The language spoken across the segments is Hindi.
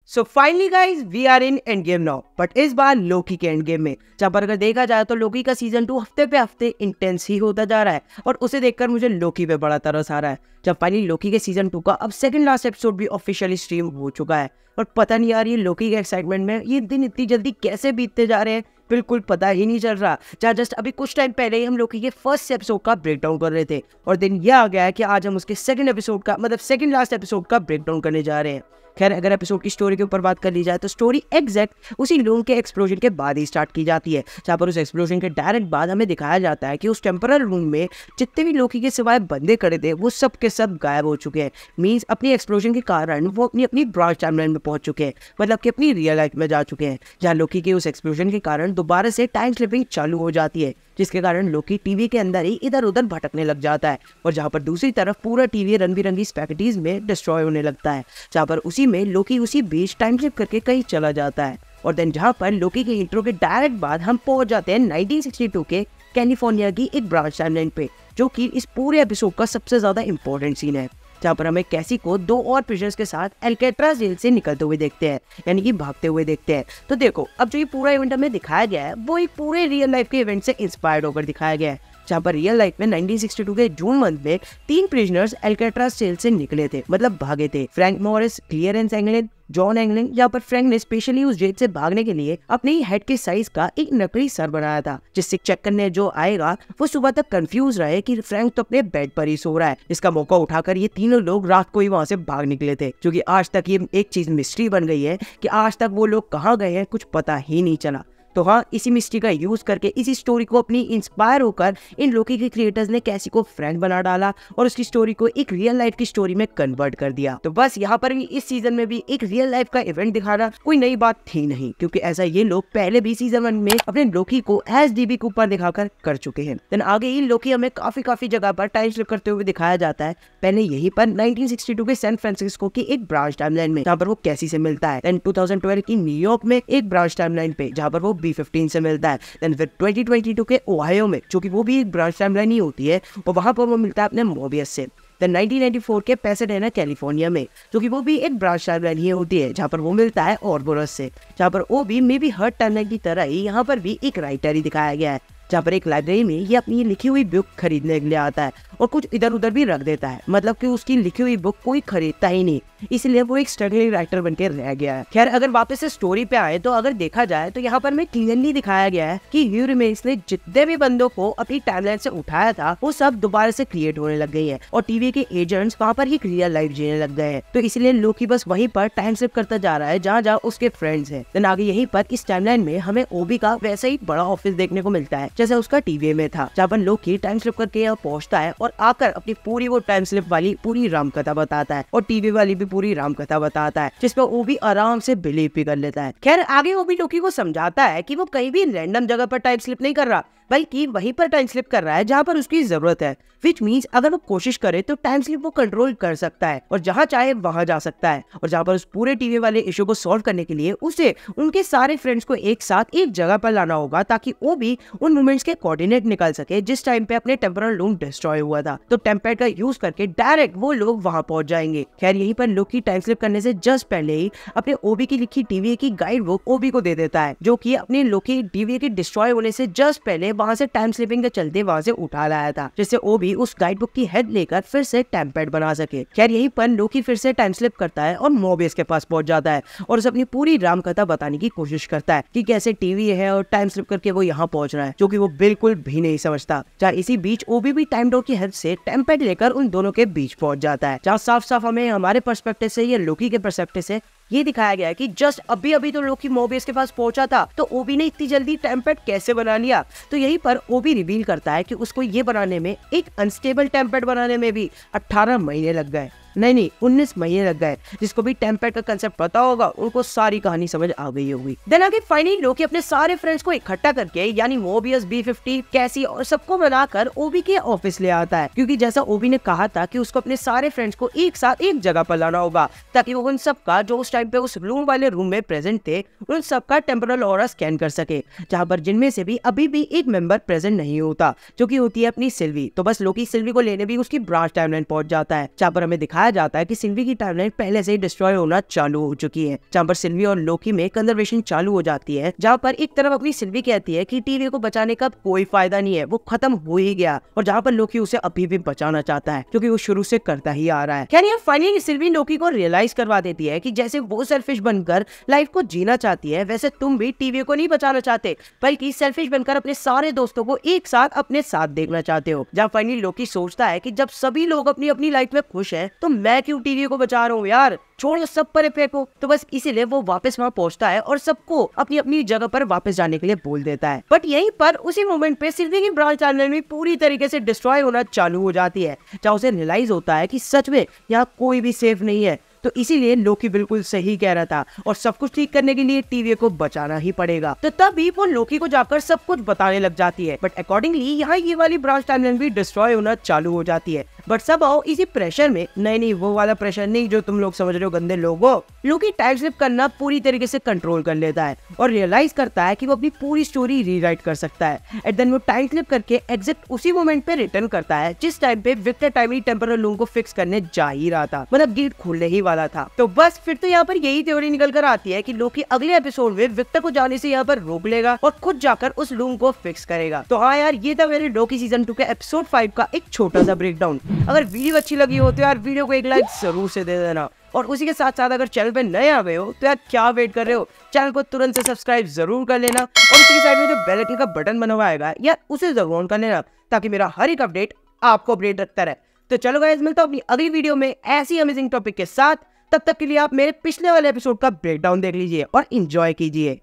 So finally guys we are in Endgame now, but इस बार लोकी के एंड गेम में। जहाँ पर अगर देखा जाए तो लोकी का सीजन 2 हफ्ते पे हफ्ते इंटेंस ही होता जा रहा है और उसे देखकर मुझे लोकी पे बड़ा तरस आ रहा है। जब फाइनली लोकी के सीजन 2 का अब सेकंड लास्ट एपिसोड भी ऑफिशियली स्ट्रीम हो चुका है और पता नहीं यार ये लोकी के एक्साइटमेंट में ये दिन इतनी जल्दी कैसे बीतते जा रहे हैं, बिल्कुल पता ही नहीं चल रहा। जहाँ जस्ट अभी कुछ टाइम पहले ही हम लोकी के फर्स्ट एपिसोड का ब्रेक डाउन कर रहे थे और दिन यह आ गया है कि आज हम उसके सेकंड एपिसोड का मतलब सेकंड लास्ट एपिसोड का ब्रेक डाउन करने जा रहे हैं। खैर अगर एपिसोड की स्टोरी के ऊपर बात कर ली जाए तो स्टोरी एग्जैक्ट उसी लूम के एक्सप्लोजन के बाद ही स्टार्ट की जाती है, जहाँ पर उस एक्सप्लोजन के डायरेक्ट बाद हमें दिखाया जाता है कि उस टेम्पररी रूम में जितने भी लोकी के सिवाय बंदे खड़े थे वो सब के सब गायब हो चुके हैं। मींस अपनी एक्सप्लोजन के कारण वो अपनी ब्रॉड टाइमलाइन में पहुंच चुके हैं, मतलब कि अपनी रियल लाइफ में जा चुके हैं, जहाँ लोकी के उस एक्सप्लोजन के कारण दोबारा से टाइम स्लिपिंग चालू हो जाती है, जिसके कारण लोकी टीवी के अंदर ही इधर उधर भटकने लग जाता है और जहाँ पर दूसरी तरफ पूरा टीवी रंग बिरंगी स्पैगेटीज में डिस्ट्रॉय होने लगता है, जहाँ पर उसी में लोकी उसी बीच टाइम स्लिप करके कहीं चला जाता है। और देन जहाँ पर लोकी के इंट्रो के डायरेक्ट बाद हम पहुंच जाते हैं 1962 के कैलिफोर्निया की एक ब्रांच टाइमलाइन पे, जो कि इस पूरे एपिसोड का सबसे ज्यादा इंपॉर्टेंट सीन है, जहाँ पर हमें कैसी को 2 और प्रिजनर्स के साथ एल्केट्राज जेल से निकलते हुए देखते हैं, यानी कि भागते हुए देखते हैं। तो देखो अब जो ये पूरा इवेंट हमें दिखाया गया है वो एक पूरे रियल लाइफ के इवेंट से इंस्पायर्ड होकर दिखाया गया है, जहाँ पर रियल लाइफ में 1962 के जून मंथ में 3 प्रिजनर्स एल्केट्राज जेल से निकले थे, मतलब भागे थे। फ्रैंक मॉरिस, क्लियरेंस एंगलिन, जॉन एंगलिन, जहाँ पर फ्रैंक ने स्पेशली उस जेल से भागने के लिए अपने ही हेड के साइज का एक नकली सर बनाया था, जिससे चेक करने जो आएगा वो सुबह तक कंफ्यूज रहे कि फ्रैंक तो अपने बेड पर ही सो रहा है। इसका मौका उठाकर ये तीनों लोग रात को ही वहाँ से भाग निकले थे, क्योंकि आज तक ये एक चीज मिस्ट्री बन गई है कि आज तक वो लोग कहाँ गए हैं कुछ पता ही नहीं चला। तो हाँ, इसी मिस्ट्री का यूज करके इसी स्टोरी को अपनी इंस्पायर होकर इन लोकी के क्रिएटर्स ने कैसी को फ्रैंक बना डाला और उसकी स्टोरी को एक रियल लाइफ की स्टोरी में कन्वर्ट कर दिया। तो बस यहाँ पर भी इस सीजन में भी एक रियल लाइफ का इवेंट दिखाना कोई नई बात थी नहीं, क्योंकि ऐसा ये लोग पहले भी सीजन 1 में अपने लोकी को एसडीबी के ऊपर दिखाकर कर चुके हैं। देन आगे ही लोकी हमें काफी जगह पर टाइम स्लिप करते हुए दिखाया जाता है, पहले यही पर 1962 के सैन फ्रांसिस्को की एक ब्रांच टाइमलाइन में, जहाँ पर वो कैसी से मिलता है। देन 2012 की न्यूयॉर्क में एक ब्रांच टाइमलाइन पे, जहाँ पर वो B-15 से मिलता है। देन फिर 2022 के ओहायो में, जो कि वो भी एक ब्रांच टाइमलाइन ही होती है, और वहां पर वो मिलता है अपने मोबियस से। देन 1994 के पैसाडेना कैलिफोर्निया में, जो कि वो भी एक ब्रांच टाइमलाइन ही होती है, जहाँ पर वो मिलता है ओरबोरस से, जहाँ पर वो भी मे बी हर टाइमलाइन की तरह ही यहाँ पर भी एक राइटर ही दिखाया गया है, जहाँ पर एक लाइब्रेरी में ये अपनी लिखी हुई बुक खरीदने के लिए आता है और कुछ इधर उधर भी रख देता है, मतलब कि उसकी लिखी हुई बुक कोई खरीदता ही नहीं, इसलिए वो एक स्ट्रगलिंग राइटर बनके रह गया है। खैर अगर वापस से स्टोरी पे आए तो अगर देखा जाए तो यहाँ पर में क्लियरली दिखाया गया है कि ह्यू रिमेन्स ने जितने भी बंदों को अपनी टाइमलाइन से उठाया था वो सब दोबारा से क्रिएट होने लग गई है और टीवी के एजेंट्स वहाँ पर ही रियल लाइफ जीने लग गए हैं। तो इसलिए लोकी बस वहीं पर टाइम स्लिप करता जा रहा है जहाँ जहाँ उसके फ्रेंड्स हैं। देन आगे यहीं पर इस टाइमलाइन में हमें ओबी का वैसा ही बड़ा ऑफिस देखने को मिलता है जैसे उसका टीवी में था, जहाँ पर लोकी टाइम स्लिप करके यहाँ पहुँचता है और आकर अपनी पूरी वो टाइम स्लिप वाली पूरी रामकथा बताता है और टीवी वाली भी पूरी रामकथा बताता है, जिसपे वो भी आराम से बिलीव भी कर लेता है। खैर आगे वो भी लोकी को समझाता है कि वो कहीं भी रैंडम जगह पर टाइम स्लिप नहीं कर रहा, बल्कि वहीं पर टाइम स्लिप कर रहा है जहाँ पर उसकी जरूरत है, विच मीन्स अगर वो कोशिश करे तो टाइम स्लिप वो कंट्रोल कर सकता है और जहाँ चाहे वहां जा सकता है। और जहाँ पर उस पूरे टीवी वाले इशू को सॉल्व करने के लिए उसे उनके सारे फ्रेंड्स को एक साथ एक जगह पर लाना होगा, ताकि वो भी उन मोमेंट्स के कोऑर्डिनेट निकाल सके जिस टाइम पे अपने टेम्परल लूम डिस्ट्रॉय हुआ था। तो टेम्पैड का यूज करके डायरेक्ट वो लोग वहां पहुंच जाएंगे। खैर यहीं पर लोकी टाइम स्लिप करने से जस्ट पहले ही अपने ओबी की लिखी टीवी की गाइड बुक ओबी को दे देता है, जो कि अपने लोकी टीवी के डिस्ट्रॉय होने से जस्ट पहले वहां से टाइम स्लिपिंग के चलते वहां से उठा लाया था, जिससे ओबी उस गाइड बुक की हेड लेकर फिर से टेम्पैड बना सके। खैर यहीं पर लोकी फिर से टाइम स्लिप करता है और मोबियस के पास पहुंच जाता है और उसे अपनी पूरी रामकथा बताने की कोशिश करता है कि कैसे टीवी है और टाइम स्लिप करके वो यहाँ पहुंच रहा है, जो कि वो बिल्कुल भी नहीं समझता। जहाँ इसी बीच ओबी भी टाइम डोर की हेल्प से टेम्पैड लेकर उन दोनों के बीच पहुंच जाता है, जहाँ साफ साफ हमें हमारे पर्सपेक्टिव से या लोकी के पर्सपेक्टिव से ये दिखाया गया है कि जस्ट अभी तो लोकी मोबियस के पास पहुंचा था, तो ओबी ने इतनी जल्दी टेम्पैड कैसे बना लिया। तो यहीं पर ओबी रिवील करता है कि उसको ये बनाने में, एक अनस्टेबल टेम्पैड बनाने में भी 18 महीने लग गए, नहीं 19 महीने लग गए। जिसको भी टेम्पैड का कंसेप्ट पता होगा उनको सारी कहानी समझ आ गई होगी। देन आगे फाइनली लोकी अपने सारे फ्रेंड्स को इकट्ठा करके, यानी मोबियस, B-50, कैसी और सबको बनाकर ओबी के ऑफिस ले आता है, क्योंकि जैसा ओबी ने कहा था कि उसको अपने सारे फ्रेंड्स को एक साथ एक जगह पर लाना होगा, ताकि वो उन सबका जो उस टाइम पे उस रूम वाले रूम में प्रेजेंट थे उन सबका टेम्पोरल ऑरा स्कैन कर सके, जहाँ पर जिनमें से भी अभी भी एक मेंबर प्रेजेंट नहीं होता, जो कि होती है अपनी सिल्वी। तो बस लोकी सिल्वी को लेने भी उसकी ब्रांच टाइमलाइन पहुंच जाता है, जहाँ पर हमें दिखाया दिखाया जाता है कि सिल्वी की टाइमलाइन पहले से ही डिस्ट्रॉय होना चालू हो चुकी है, जहाँ पर सिल्वी और लोकी में कन्वर्सेशन चालू हो जाती है, जहाँ पर एक तरफ अपनी सिल्वी कहती है कि टीवी को बचाने का कोई फायदा नहीं है, वो खत्म हो ही गया, और जहाँ पर लोकी उसे अभी भी बचाना चाहता है क्योंकि वो शुरू से करता ही आ रहा है। खैर फाइनली सिल्वी लोकी को रियलाइज करवा देती है कि जैसे वो सेल्फिश बनकर लाइफ को जीना चाहती है, वैसे तुम भी टीवी को नहीं बचाना चाहते, बल्कि सेल्फिश बनकर अपने सारे दोस्तों को एक साथ अपने साथ देखना चाहते हो। जहाँ फाइनली लोकी सोचता है कि जब सभी लोग अपनी अपनी लाइफ में खुश हैं, तो मैं क्यों टीवी को बचा रहा हूँ यार, छोड़ो सब पर फेंको। तो बस इसीलिए वो वापस वहाँ पहुंचता है और सबको अपनी अपनी जगह पर वापस जाने के लिए बोल देता है। बट यहीं पर उसी मोमेंट पे सिल्वी की ब्रांच टाइमलाइन भी पूरी तरीके से डिस्ट्रॉय होना चालू हो जाती है, जहाँ उसे रियलाइज होता है कि सच में यहाँ कोई भी सेफ नहीं है। तो इसीलिए लोकी बिल्कुल सही कह रहा था और सब कुछ ठीक करने के लिए टीवी को बचाना ही पड़ेगा। तो तभी वो लोकी को जाकर सब कुछ बताने लग जाती है। बट अकॉर्डिंगली यहाँ ये वाली ब्रांच टाइमलाइन भी डिस्ट्रॉय होना चालू हो जाती है। बट सब आओ इसी प्रेशर में, नहीं वो वाला प्रेशर नहीं जो तुम लोग समझ रहे हो गंदे लोगों, लोकी टाइम स्लिप करना पूरी तरीके से कंट्रोल कर लेता है और रियलाइज करता है कि वो अपनी पूरी स्टोरी रीराइट कर सकता है। एट देन वो टाइम स्लिप करके एग्जैक्ट उसी मोमेंट पे रिटर्न करता है जिस टाइम पे विक्टर टाइमली टेम्परल लूम को फिक्स करने जा ही रहा था, मतलब गेट खुलने ही वाला था। तो बस फिर तो यहाँ पर यही थ्योरी निकल कर आती है कि लोकी अगले एपिसोड में विक्टर को जाने से यहाँ पर रोक लेगा और खुद जाकर उस लूम को फिक्स करेगा। तो हाँ यार, ये था मेरे लोकी सीजन 2 के एपिसोड 5 का एक छोटा सा ब्रेकडाउन। अगर वीडियो अच्छी लगी हो तो यार वीडियो को एक लाइक जरूर से दे देना, और उसी के साथ साथ अगर चैनल पे नए आ गए हो तो यार क्या वेट कर रहे हो, चैनल को तुरंत से सब्सक्राइब जरूर कर लेना, और उसी के साइड में जो बेल आइकन का बटन बना हुआ आएगा यार उसे जरूर ऑन कर लेना, ताकि मेरा हर एक अपडेट आपको अपडेट रखता रहे। तो चलो गाइस, मिलता हूं अपनी अगली वीडियो में ऐसी अमेजिंग टॉपिक के साथ। तब तक के लिए आप मेरे पिछले वाले एपिसोड का ब्रेकडाउन देख लीजिए और एंजॉय कीजिए।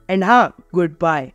एंड हाँ, गुड बाय।